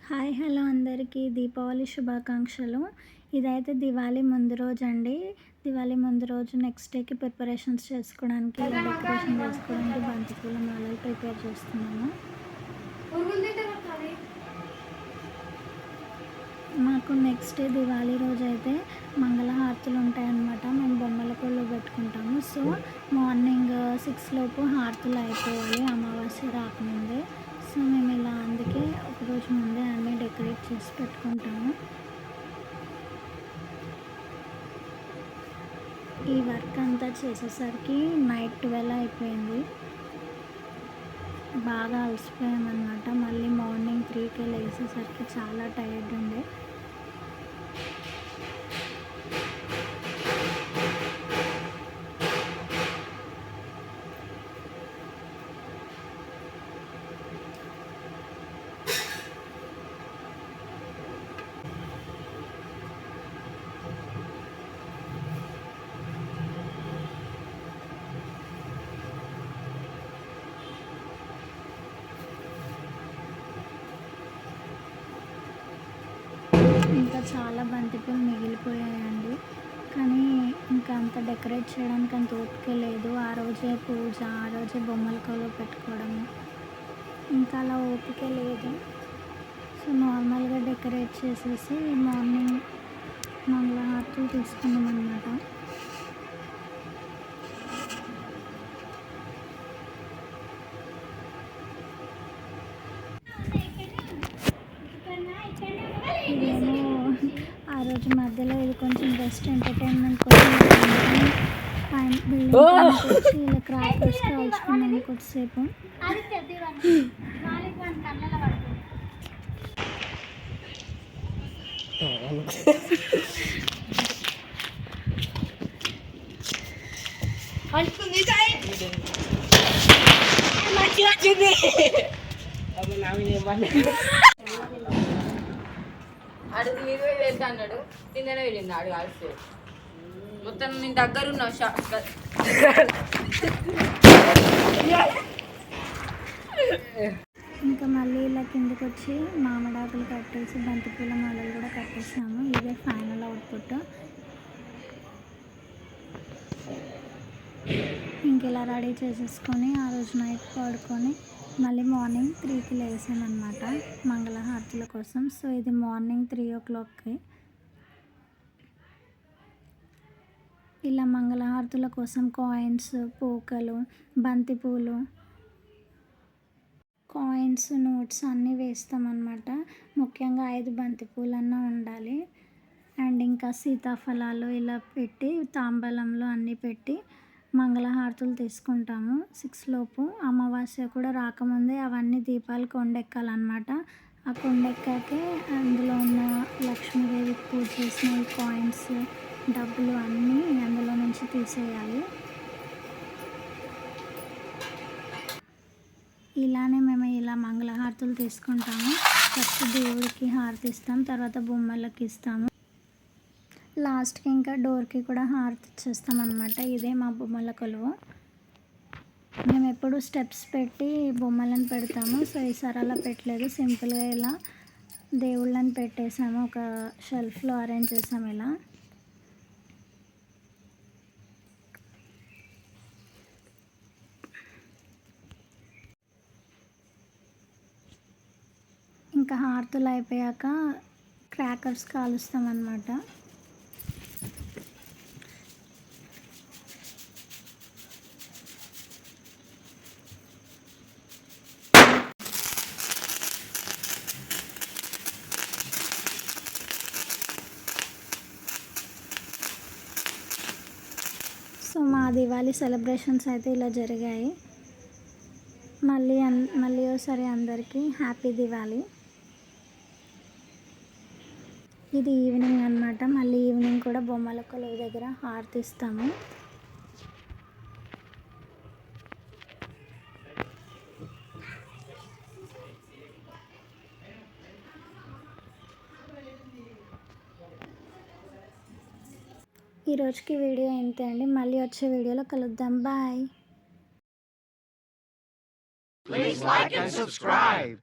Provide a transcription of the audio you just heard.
Hi hello అందరికీ దీపావళి శుభాకాంక్షలు. ఇదైతే దివాళీ ముందు రోజు అండి. దివాళీ ముందు రోజు నెక్స్ట్ డేకి ప్రిపరేషన్స్ చేసుకోవడానికి ఇలా డెకరేషన్ చేసుకోవడానికి బంతిపూల మాలలు ప్రిపేర్ చేస్తున్నాము. మాకు నెక్స్ట్ డే దివాళీ రోజు అయితే మంగళహారతులు ఉంటాయన్నమాట. మేము బొమ్మల కొళ్ళు పెట్టుకుంటాము. సో మార్నింగ్ 6 లోపు హారతులు అయిపోవాలి, అమావాస్య రాకముందే. సో మేము ఇలా అందుకే ఒకరోజు ముందే అన్నీ డెకరేట్ చేసి పెట్టుకుంటాము. ఈ వర్క్ అంతా చేసేసరికి నైట్ 12 అయిపోయింది. బాగా అలసిపోయామన్నమాట. మళ్ళీ మార్నింగ్ 3కే లేచేసరికి చాలా టైర్డ్ ఉండే. ఇంకా చాలా బంతిపూలు మిగిలిపోయాయండి. కానీ ఇంకా అంత డెకరేట్ చేయడానికి అంత ఓపిక లేదు. ఆ రోజే పూజ, ఆ రోజే బొమ్మల కొలువు పెట్టుకోవడము, ఇంకా అలా ఓపిక లేదు. సో నార్మల్గా డెకరేట్ చేసేసి మార్నింగ్ మంగళహారతులు తీసుకున్నాం అన్నమాట. ఇదేమో ఆ రోజు మధ్యలో ఇది కొంచెం బెస్ట్ ఎంటర్టైన్మెంట్ కోసం పైన బిల్డింగ్ వచ్చి ఇలా క్రాకర్స్ కాల్చుకున్నాము కొద్దిసేపు. అడుగు 20,000 అన్నాడు. తిందనే వెళ్ళింది ఆడు కలిసి మొత్తం నేను దగ్గరున్నా. ఇంకా మళ్ళీ ఇలా కిందకి వచ్చి మామిడాకులు కట్టేసి బంతిపూల మాలలు కూడా కట్టేసాము. ఇదే ఫైనల్ అవుట్పుట్. ఇంక ఇలా రెడీ చేసేసుకొని ఆ రోజు నైట్ పడుకొని మళ్ళీ మార్నింగ్ 3కి లేసామన్నమాట మంగళహారతుల కోసం. సో ఇది మార్నింగ్ 3 o'clockకి. ఇలా మంగళహారతుల కోసం కాయిన్స్, పూకలు, బంతిపూలు, కాయిన్స్, నోట్స్ అన్నీ వేస్తామన్నమాట. ముఖ్యంగా 5 బంతిపూలన్నా ఉండాలి. అండ్ ఇంకా సీతాఫలాలు ఇలా పెట్టి తాంబూలంలో అన్నీ పెట్టి మంగళహారతులు తీసుకుంటాము 6 లోపు. అమావాస్య కూడా రాకముందే అవన్నీ దీపాలు కొండెక్కాలన్నమాట. ఆ కొండెక్కాకే అందులో ఉన్న లక్ష్మీదేవికి పూజ చేసిన ఈ కాయిన్స్, డబ్బులు అన్నీ అందులో నుంచి తీసేయాలి. ఇలానే మేము ఇలా మంగళహారతులు తీసుకుంటాము. ఫస్ట్ దేవుడికి హారతి ఇస్తాం, తర్వాత బొమ్మలకి ఇస్తాము, లాస్ట్కి ఇంకా డోర్కి కూడా హారతి ఇచ్చేస్తాం అన్నమాట. ఇదే మా బొమ్మల కొలువు. మేము ఎప్పుడు స్టెప్స్ పెట్టి బొమ్మలను పెడతాము. సో ఈసారి అలా పెట్టలేదు, సింపుల్గా ఇలా దేవుళ్ళని పెట్టేసాము. ఒక షెల్ఫ్లో అరేంజ్ చేసాము ఇలా. ఇంకా హారతులు అయిపోయాక క్రాకర్స్ కాలుస్తాం అన్నమాట. సో మా దివాళీ సెలబ్రేషన్స్ అయితే ఇలా జరిగాయి. మళ్ళీ ఒకసారి అందరికీ హ్యాపీ దివాళీ. ఇది ఈవినింగ్ అన్నమాట. మళ్ళీ ఈవినింగ్ కూడా బొమ్మల కొలువు దగ్గర హారతి ఇస్తాము. ఈ రోజుకి వీడియో ఇంతే అండి. మళ్ళీ వచ్చే వీడియోలో కలుద్దాం. Bye. Please like and subscribe.